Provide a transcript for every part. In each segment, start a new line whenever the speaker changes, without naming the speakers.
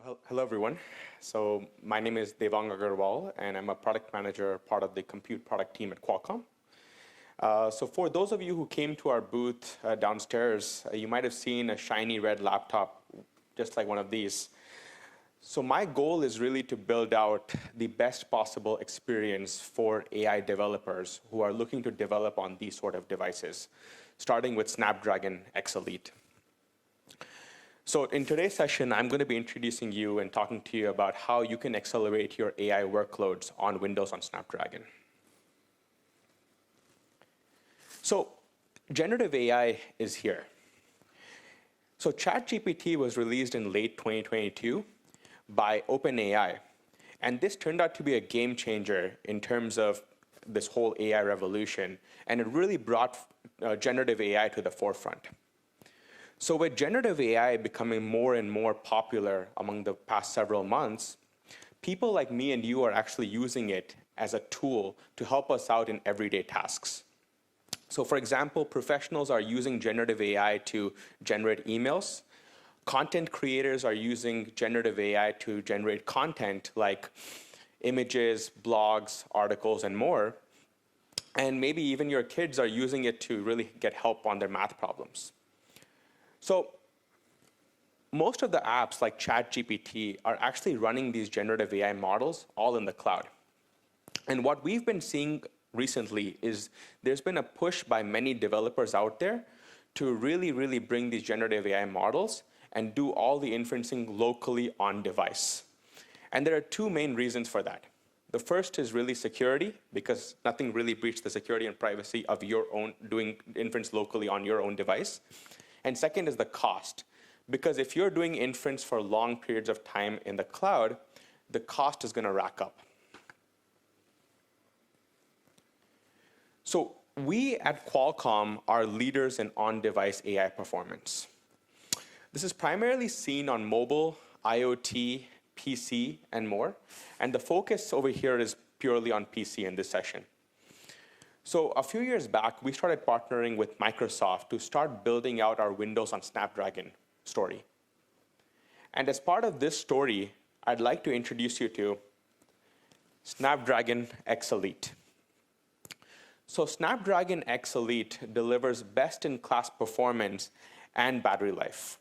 Hello, everyone. So my name is Devang Agarwal, and I'm a product manager, part of the compute product team at Qualcomm. So for those of you who came to our booth downstairs, you might have seen a shiny red laptop, just like one of these. So my goal is really to build out the best possible experience for AI developers who are looking to develop on these sort of devices, starting with Snapdragon X-Elite. So in today's session, I'm going to be introducing you and talking to you about how you can accelerate your AI workloads on Windows on Snapdragon. So generative AI is here. So ChatGPT was released in late 2022 by OpenAI. And this turned out to be a game changer in terms of this whole AI revolution. And it really brought generative AI to the forefront. So with generative AI becoming more and more popular among the past several months, people like me and you are actually using it as a tool to help us out in everyday tasks. So for example, professionals are using generative AI to generate emails. Content creators are using generative AI to generate content like images, blogs, articles, and more. And maybe even your kids are using it to really get help on their math problems. So most of the apps like ChatGPT are actually running these generative AI models all in the cloud. And what we've been seeing recently is there's been a push by many developers out there to really bring these generative AI models and do all the inferencing locally on device. And there are two main reasons for that. The first is really security, because nothing really breaches the security and privacy of your own doing inference locally on your own device. And second is the cost, because if you're doing inference for long periods of time in the cloud, the cost is going to rack up. So we at Qualcomm are leaders in on-device AI performance. This is primarily seen on mobile, IoT, PC, and more. And the focus over here is purely on PC in this session. So a few years back, we started partnering with Microsoft to start building out our Windows on Snapdragon story. And as part of this story, I'd like to introduce you to Snapdragon X-Elite. So Snapdragon X-Elite delivers best-in-class performance and battery life.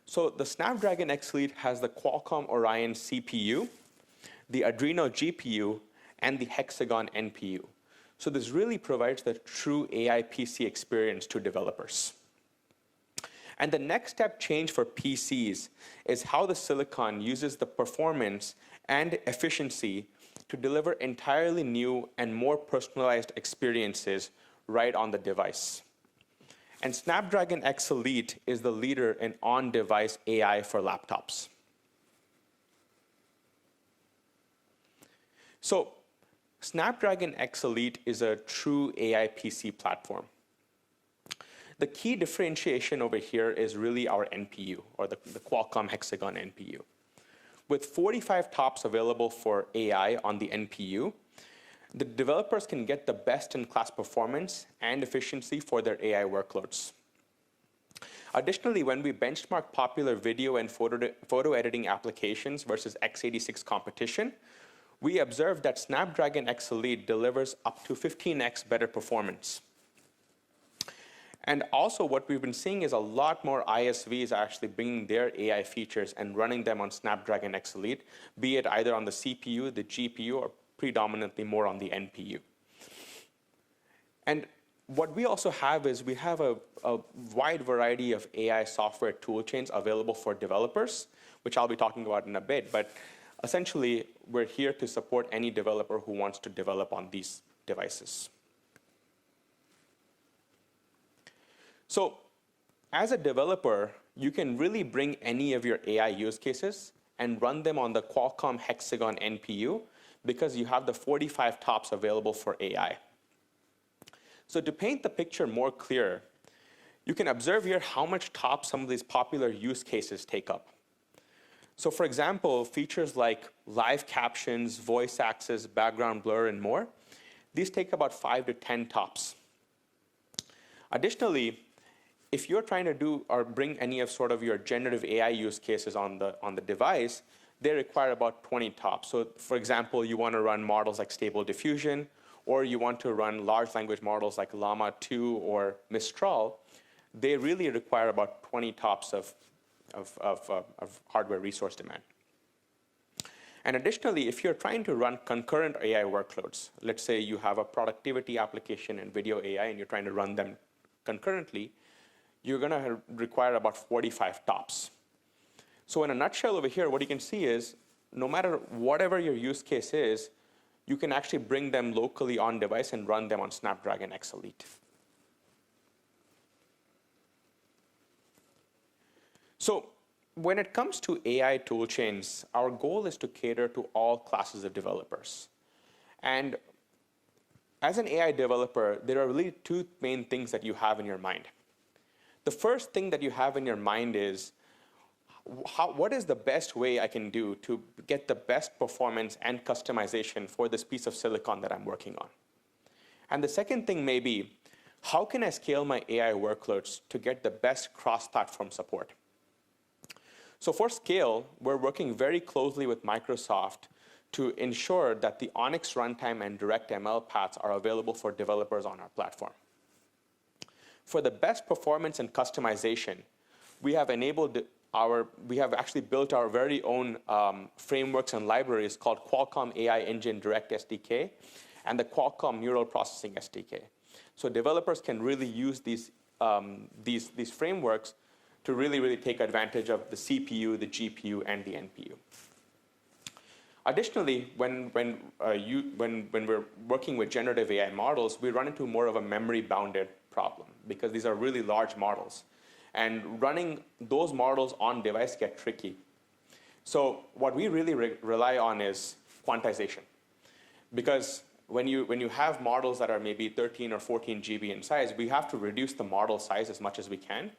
So the Snapdragon X-Elite has the Qualcomm Orion CPU, the Adreno GPU, and the Hexagon NPU. So this really provides the true AI PC experience to developers. And the next step change for PCs is how the silicon uses the performance and efficiency to deliver entirely new and more personalized experiences right on the device. And Snapdragon X-Elite is the leader in on-device AI for laptops. So Snapdragon X-Elite is a true AI PC platform. The key differentiation over here is really our NPU, or the Qualcomm Hexagon NPU. With 45 TOPS available for AI on the NPU, the developers can get the best-in-class performance and efficiency for their AI workloads. Additionally, when we benchmark popular video and photo editing applications versus x86 competition, we observed that Snapdragon X-Elite delivers up to 15x better performance. And also what we've been seeing is a lot more ISVs actually bringing their AI features and running them on Snapdragon X-Elite, be it either on the CPU, the GPU, or predominantly more on the NPU. And what we also have is we have a wide variety of AI software toolchains available for developers, which I'll be talking about in a bit. But essentially, we're here to support any developer who wants to develop on these devices. So as a developer, you can really bring any of your AI use cases and run them on the Qualcomm Hexagon NPU because you have the 45 TOPS available for AI. So to paint the picture more clear, you can observe here how much TOPS some of these popular use cases take up. So for example, features like live captions, voice access, background blur, and more, these take about 5 to 10 TOPS. Additionally, if you're trying to do or bring any of sort of your generative AI use cases on the device, they require about 20 TOPS. So for example, you want to run models like Stable Diffusion, or you want to run large language models like Llama 2 or Mistral, they really require about 20 TOPS of hardware resource demand. And additionally, if you're trying to run concurrent AI workloads, let's say you have a productivity application and video AI, and you're trying to run them concurrently, you're going to require about 45 TOPS. So in a nutshell over here, what you can see is no matter whatever your use case is, you can actually bring them locally on device and run them on Snapdragon X-Elite. So when it comes to AI toolchains, our goal is to cater to all classes of developers. And as an AI developer, there are really two main things that you have in your mind. The first thing that you have in your mind is, what is the best way I can do to get the best performance and customization for this piece of silicon that I'm working on? And the second thing may be, how can I scale my AI workloads to get the best cross-platform support? So for scale, we're working very closely with Microsoft to ensure that the Onyx runtime and DirectML paths are available for developers on our platform. For the best performance and customization, we have actually built our very own frameworks and libraries called Qualcomm AI Engine Direct SDK and the Qualcomm Neural Processing SDK. So developers can really use these frameworks to really take advantage of the CPU, the GPU, and the NPU. Additionally, when we're working with generative AI models, we run into more of a memory-bounded problem because these are really large models. And running those models on device get tricky. So what we really rely on is quantization. Because when you have models that are maybe 13 or 14 GB in size, we have to reduce the model size as much as we can.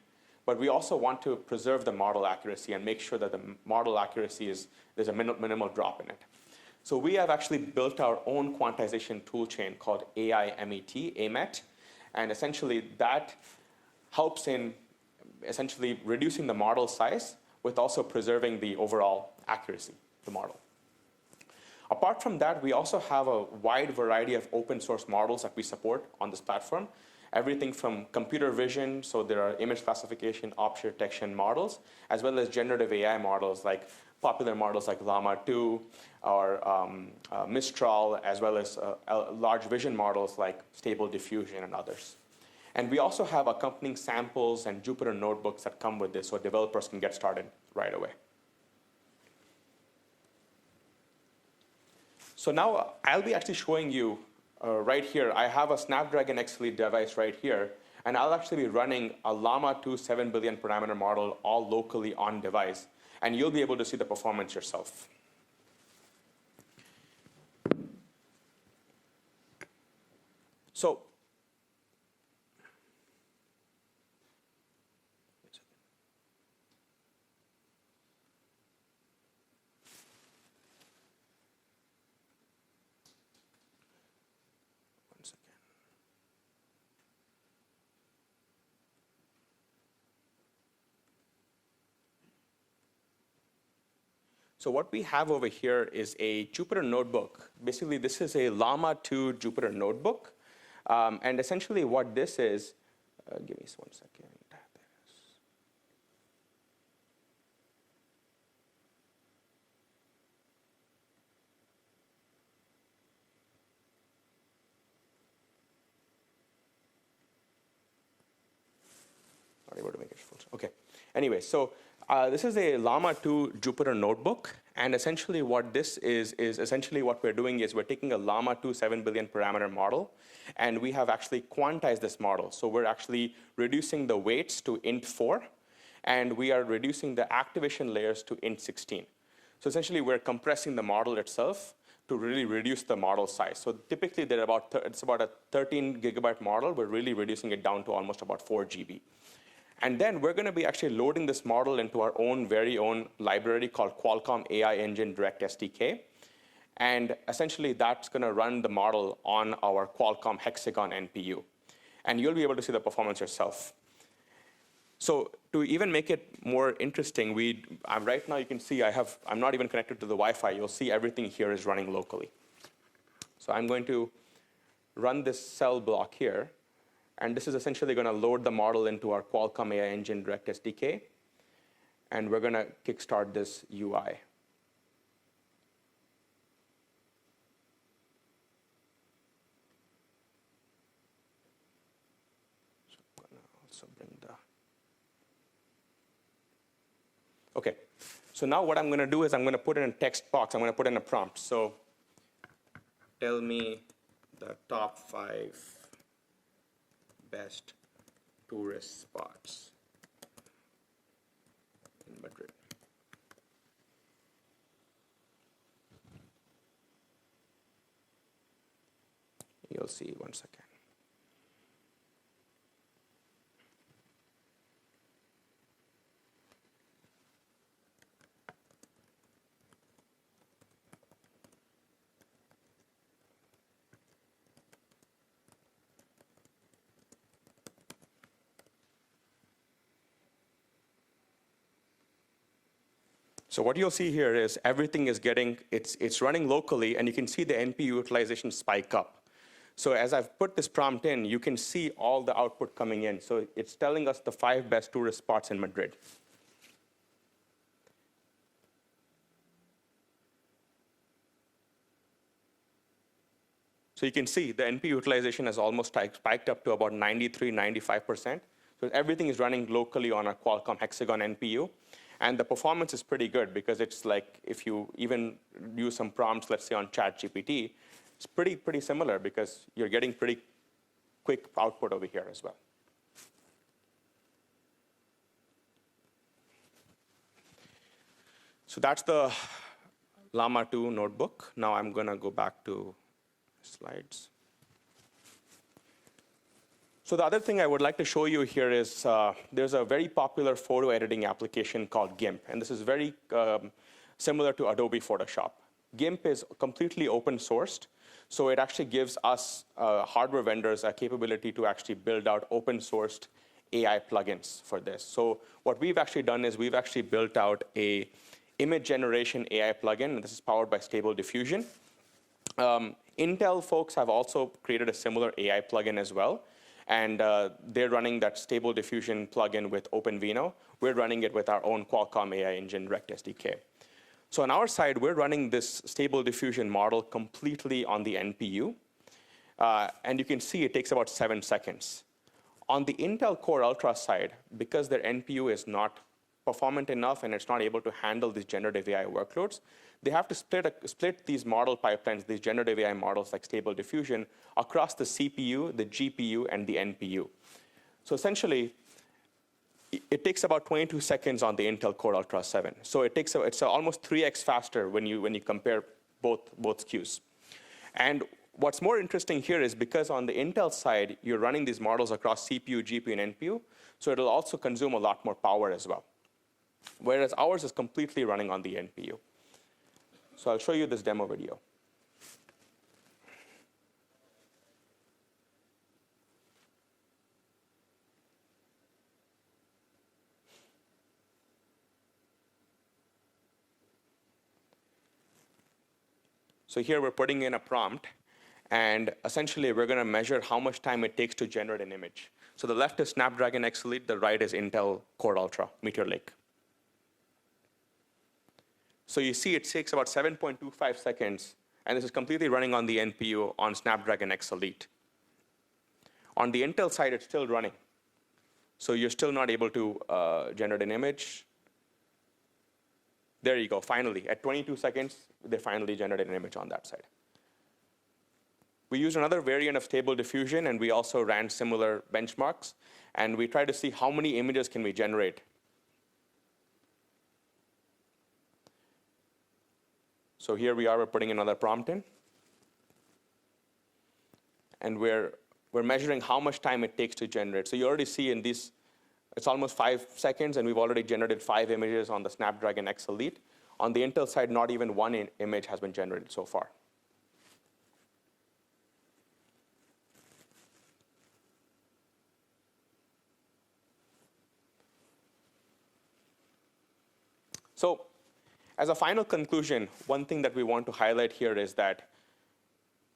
But we also want to preserve the model accuracy and make sure that the model accuracy there's a minimal drop in it. So we have actually built our own quantization toolchain called AMET, and essentially that helps in essentially reducing the model size with also preserving the overall accuracy of the model. Apart from that, we also have a wide variety of open source models that we support on this platform. Everything from computer vision, so there are image classification, object detection models, as well as generative AI models like popular models like Llama 2 or Mistral, as well as large vision models like Stable Diffusion and others. And we also have accompanying samples and Jupyter notebooks that come with this so developers can get started right away. So now I'll be actually showing you right here. I have a Snapdragon X-Elite device right here, and I'll actually be running a Llama 2 7 billion parameter model all locally on device, and you'll be able to see the performance yourself. So So what we have over here is a Jupyter notebook. Basically, this is a Llama 2 Jupyter notebook. And essentially what this is, give me 1 second. Not able to make it full. Okay. Anyway, so this is a Llama 2 Jupyter notebook. And essentially what this is essentially what we're doing is we're taking a Llama 2 7 billion parameter model, and we have actually quantized this model. So we're actually reducing the weights to int4, and we are reducing the activation layers to int16. So essentially we're compressing the model itself to really reduce the model size. So typically it's about a 13 gigabyte model. We're really reducing it down to almost about 4 GB. And then we're going to be actually loading this model into our very own library called Qualcomm AI Engine Direct SDK. And essentially, that's going to run the model on our Qualcomm Hexagon NPU. And you'll be able to see the performance yourself. So to even make it more interesting, right now you can see I'm not even connected to the Wi-Fi. You'll see everything here is running locally. So I'm going to run this cell block here. And this is essentially going to load the model into our Qualcomm AI Engine Direct SDK. And we're going to kickstart this UI. So I'm going to also bring the... OK. So now what I'm going to do is I'm going to put in a text box. I'm going to put in a prompt. So tell me the top 5 best tourist spots in Madrid. You'll see one second. So what you'll see here is everything is it's running locally, and you can see the NPU utilization spike up. So as I've put this prompt in, you can see all the output coming in. So it's telling us the 5 best tourist spots in Madrid. So you can see the NPU utilization has almost spiked up to about 93, 95%. So everything is running locally on a Qualcomm Hexagon NPU. And the performance is pretty good, because it's like if you even use some prompts, let's say on ChatGPT, it's pretty similar, because you're getting pretty quick output over here as well. So that's the Llama 2 notebook. Now I'm going to go back to slides. So the other thing I would like to show you here is there's a very popular photo editing application called GIMP. And this is very similar to Adobe Photoshop. GIMP is completely open sourced. So it actually gives us hardware vendors a capability to actually build out open sourced AI plugins for this. So what we've actually done is we've actually built out a image generation AI plugin. And this is powered by Stable Diffusion. Intel folks have also created a similar AI plugin as well. And they're running that Stable Diffusion plugin with OpenVINO. We're running it with our own Qualcomm AI Engine Direct SDK. So on our side, we're running this Stable Diffusion model completely on the NPU. And you can see it takes about 7 seconds. On the Intel Core Ultra side, because their NPU is not performant enough and it's not able to handle these generative AI workloads, they have to split these model pipelines, these generative AI models like Stable Diffusion, across the CPU, the GPU, and the NPU. So essentially, it takes about 22 seconds on the Intel Core Ultra 7. So it's almost 3x faster when you compare both SKUs. And what's more interesting here is because on the Intel side, you're running these models across CPU, GPU, and NPU, so it'll also consume a lot more power as well. Whereas ours is completely running on the NPU. So I'll show you this demo video. So here we're putting in a prompt. And essentially, we're going to measure how much time it takes to generate an image. So the left is Snapdragon X-Elite. The right is Intel Core Ultra, Meteor Lake. So you see it takes about 7.25 seconds. And this is completely running on the NPU on Snapdragon X-Elite. On the Intel side, it's still running. So you're still not able to generate an image. There you go, finally. At 22 seconds, they finally generated an image on that side. We used another variant of Stable Diffusion, and we also ran similar benchmarks. And we tried to see how many images can we generate. So here we are, we're putting another prompt in. And we're measuring how much time it takes to generate. So you already see in these, it's almost 5 seconds, and we've already generated 5 images on the Snapdragon X-Elite. On the Intel side, not even one image has been generated so far. So as a final conclusion, one thing that we want to highlight here is that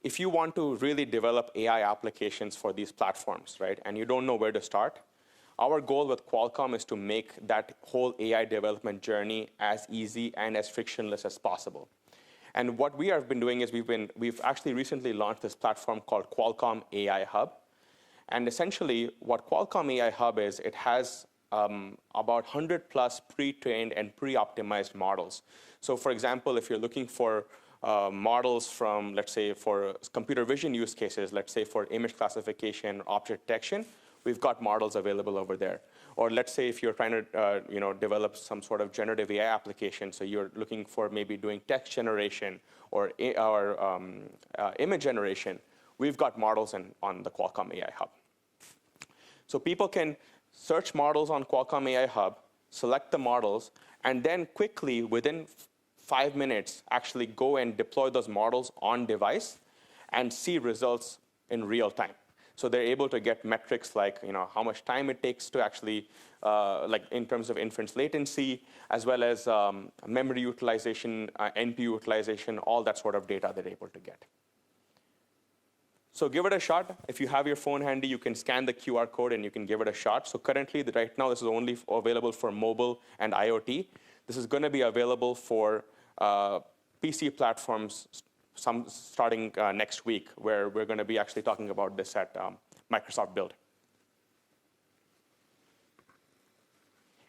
if you want to really develop AI applications for these platforms, right, and you don't know where to start, our goal with Qualcomm is to make that whole AI development journey as easy and as frictionless as possible. And what we have been doing is we've actually recently launched this platform called Qualcomm AI Hub. And essentially, what Qualcomm AI Hub is, it has about 100 plus pre-trained and pre-optimized models. So for example, if you're looking for models from, let's say, for computer vision use cases, let's say for image classification, object detection, we've got models available over there. Or let's say if you're trying to develop some sort of generative AI application, so you're looking for maybe doing text generation or image generation, we've got models on the Qualcomm AI Hub. So people can search models on Qualcomm AI Hub, select the models, and then quickly, within 5 minutes, actually go and deploy those models on device and see results in real time. So they're able to get metrics like how much time it takes to actually, like in terms of inference latency, as well as memory utilization, NPU utilization, all that sort of data they're able to get. So give it a shot. If you have your phone handy, you can scan the QR code and you can give it a shot. So currently, right now, this is only available for mobile and IoT. This is going to be available for PC platforms starting next week, where we're going to be actually talking about this at Microsoft Build.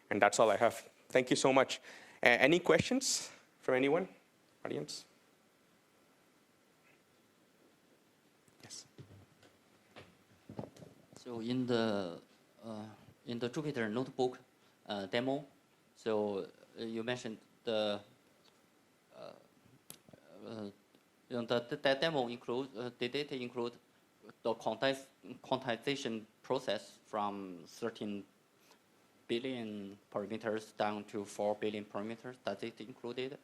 And that's all I have. Thank you so much. Any questions from anyone, audience? Yes.
So in the Jupyter notebook demo, so you mentioned the demo did it include the quantization process from 13 billion parameters down to 4 billion parameters? Does it include it?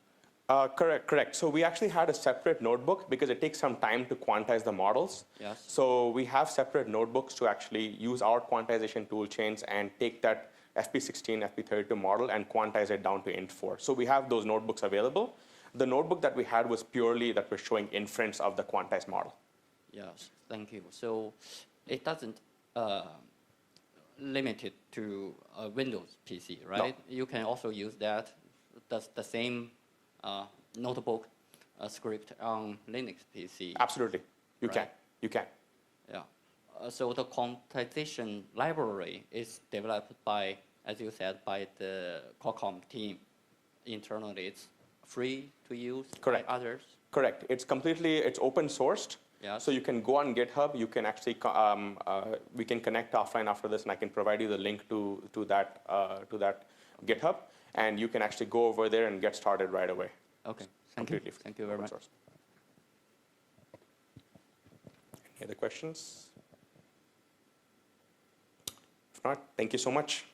Correct. So we actually had a separate notebook because it takes some time to quantize the models.
Yes.
So we have separate notebooks to actually use our quantization tool chains and take that FP16, FP32 model and quantize it down to int4. So we have those notebooks available. The notebook that we had was purely that was showing inference of the quantized model.
Yes, thank you. So it doesn't limit it to a Windows PC, right?
No.
You can also use that, the same notebook script on Linux PC.
Absolutely, you can.
Yeah. So the quantization library is developed by, as you said, by the Qualcomm team internally. It's free to use by others? Correct.
It's open sourced.
Yes.
So you can go on GitHub. You can actually, we can connect offline after this, and I can provide you the link to that GitHub, and you can actually go over there and get started right away.
Okay. Thank you. Thank you very much.
Source. Any other questions? If not, thank you so much.